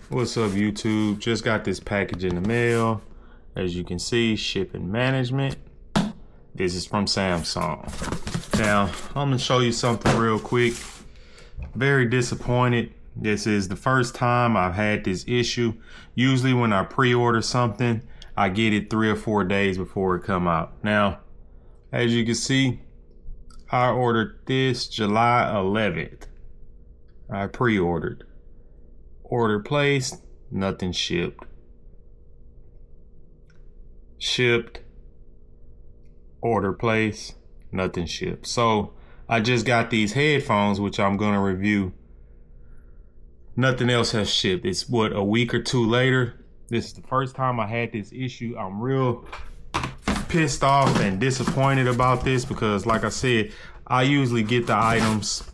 What's up, YouTube? Just got this package in the mail. As you can see, shipping management. This is from Samsung. Now, I'm gonna show you something real quick. Very disappointed. This is the first time I've had this issue. Usually when I pre-order something, I get it 3 or 4 days before it come out. Now, as you can see, I ordered this July 11th. I pre-ordered. Order placed, nothing shipped. Shipped, order placed, nothing shipped. So I just got these headphones, which I'm gonna review. Nothing else has shipped. It's what, a week or two later. This is the first time I had this issue. I'm real pissed off and disappointed about this because, like I said, I usually get the items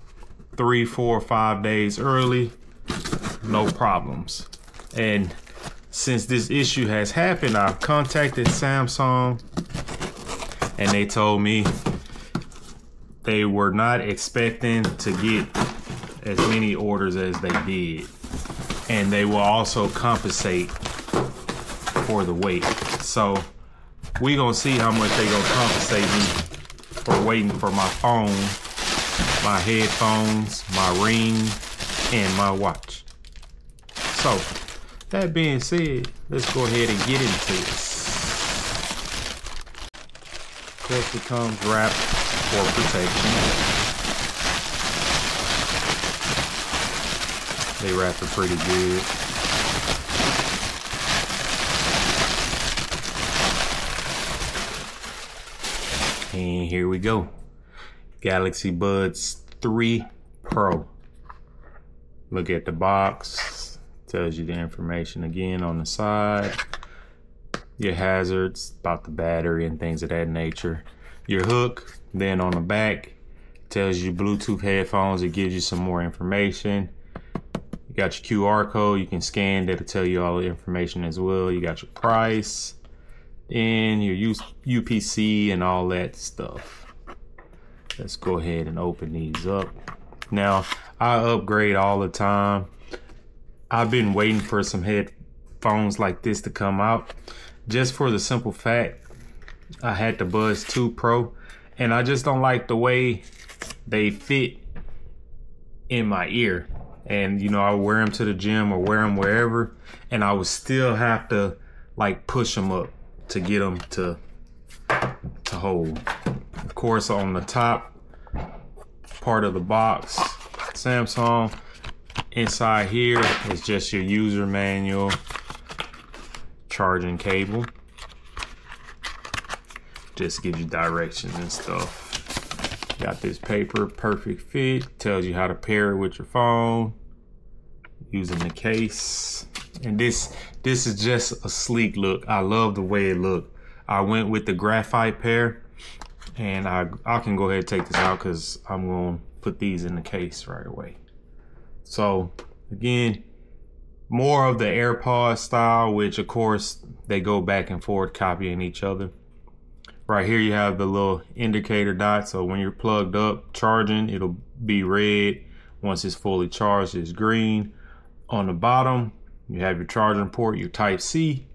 3, 4, 5 days early. No problems. And since this issue has happened, I've contacted Samsung and they told me they were not expecting to get as many orders as they did, and they will also compensate for the wait. So we gonna see how much they gonna compensate me for waiting for my phone, my headphones, my ring, and my watch. So, that being said, let's go ahead and get into this. Of course, it comes wrapped for protection. They wrap it pretty good. And here we go. Galaxy Buds 3 Pro. Look at the box. Tells you the information again on the side. Your hazards, about the battery and things of that nature. Your hook, then on the back, tells you Bluetooth headphones. It gives you some more information. You got your QR code you can scan. That'll tell you all the information as well. You got your price and your UPC and all that stuff. Let's go ahead and open these up. Now, I upgrade all the time. I've been waiting for some headphones like this to come out, just for the simple fact I had the Buds 2 Pro and I just don't like the way they fit in my ear. And you know, I wear them to the gym or wear them wherever, and I would still have to like push them up to get them to hold. Of course, on the top part of the box, Samsung. Inside here is just your user manual, charging cable. Just gives you directions and stuff. Got this paper, perfect fit. Tells you how to pair it with your phone using the case. And this is just a sleek look. I love the way it looked. I went with the graphite pair, and I can go ahead and take this out because I'm going to put these in the case right away. So again, more of the AirPod style, which of course they go back and forth copying each other. Right here you have the little indicator dot, so when you're plugged up charging, it'll be red. Once it's fully charged, it's green. On the bottom you have your charging port, your Type-C.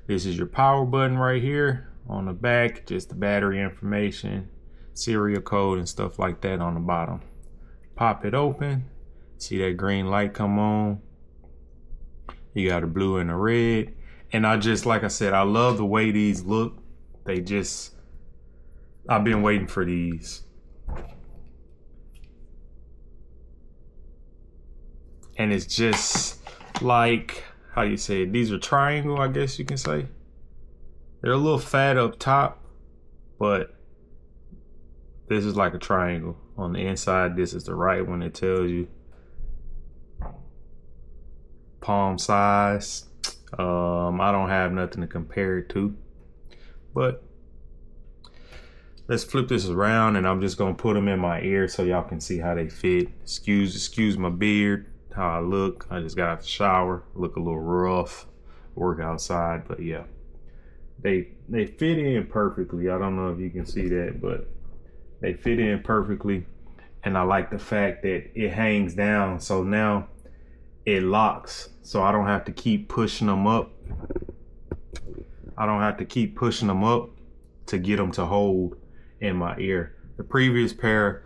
This is your power button right here. On the back, just the battery information, serial code and stuff like that on the bottom. Pop it open. See that green light come on. You got a blue and a red. And I just, like I said, I love the way these look. They just, I've been waiting for these. And it's just like, how you say it? These are triangle, I guess you can say. They're a little fat up top, but this is like a triangle. On the inside, this is the right one. It tells you palm size. I don't have nothing to compare it to, but let's flip this around and I'm just gonna put them in my ear so y'all can see how they fit. Excuse my beard, how I look. I just got out the shower, look a little rough, work outside, but yeah, they fit in perfectly. I don't know if you can see that, but they fit in perfectly. And I like the fact that it hangs down, so now it locks, so I don't have to keep pushing them up. I don't have to keep pushing them up to get them to hold in my ear. The previous pair,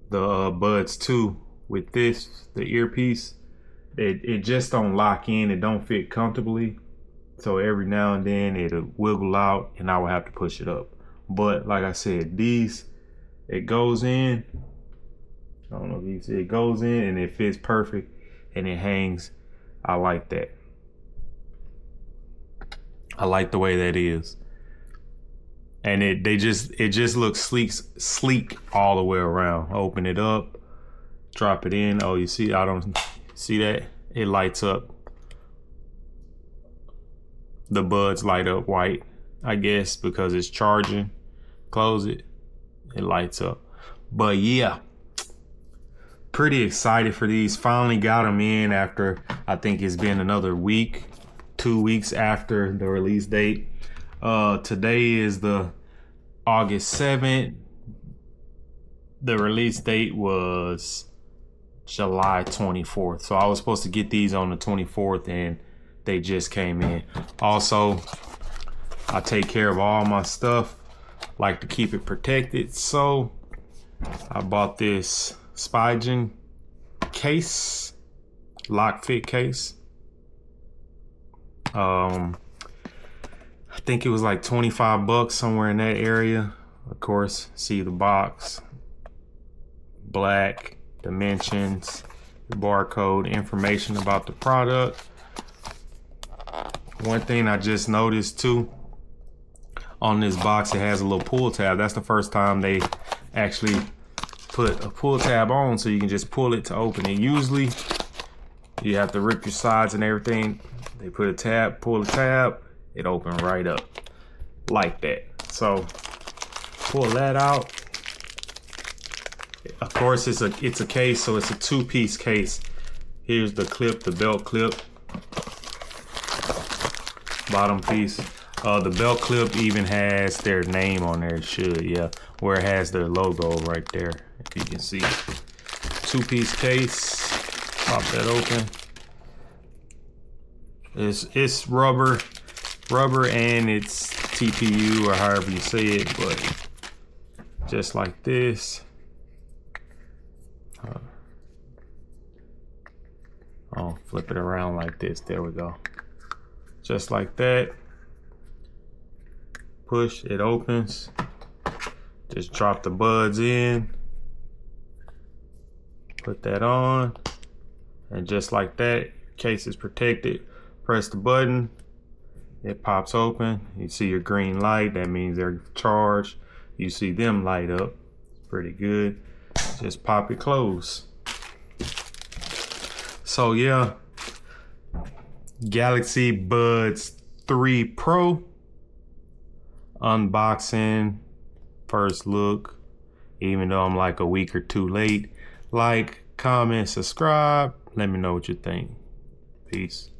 the Buds 2 with this, the earpiece, it just don't lock in. It don't fit comfortably. So every now and then it'll wiggle out and I will have to push it up. But like I said, these, it goes in. I don't know if you see, it goes in and it fits perfect and it hangs. I like that. I like the way that is. And it just looks sleek all the way around. Open it up, drop it in. Oh, you see, I don't see that? It lights up. The buds light up white, I guess, because it's charging. Close it, it lights up. But yeah, pretty excited for these. Finally got them in after, I think it's been another week, 2 weeks after the release date. Today is the August 7th. The release date was July 24th. So I was supposed to get these on the 24th and they just came in. Also, I take care of all my stuff, like to keep it protected. So I bought this Spigen case, lock fit case. I think it was like 25 bucks, somewhere in that area. Of course, see the box, black, dimensions, the barcode, information about the product. One thing I just noticed too, on this box, it has a little pull tab. That's the first time they actually put a pull tab on, so you can just pull it to open it. Usually you have to rip your sides and everything. They put a tab, pull the tab, it opens right up like that. So pull that out. Of course, it's a case, so it's a 2-piece case. Here's the clip, the belt clip, bottom piece. The belt clip even has their name on there. It should, yeah, where it has their logo right there, if you can see. 2-piece case. Pop that open. It's rubber, and it's TPU, or however you say it, but just like this. I'll flip it around like this. There we go. Just like that. Push, it opens. Just drop the buds in. Put that on. And just like that, case is protected. Press the button. It pops open. You see your green light. That means they're charged. You see them light up. Pretty good. Just pop it closed. So yeah, Galaxy Buds 3 Pro unboxing, first look. Even though I'm like a week or two late, like, comment, subscribe. Let me know what you think. Peace.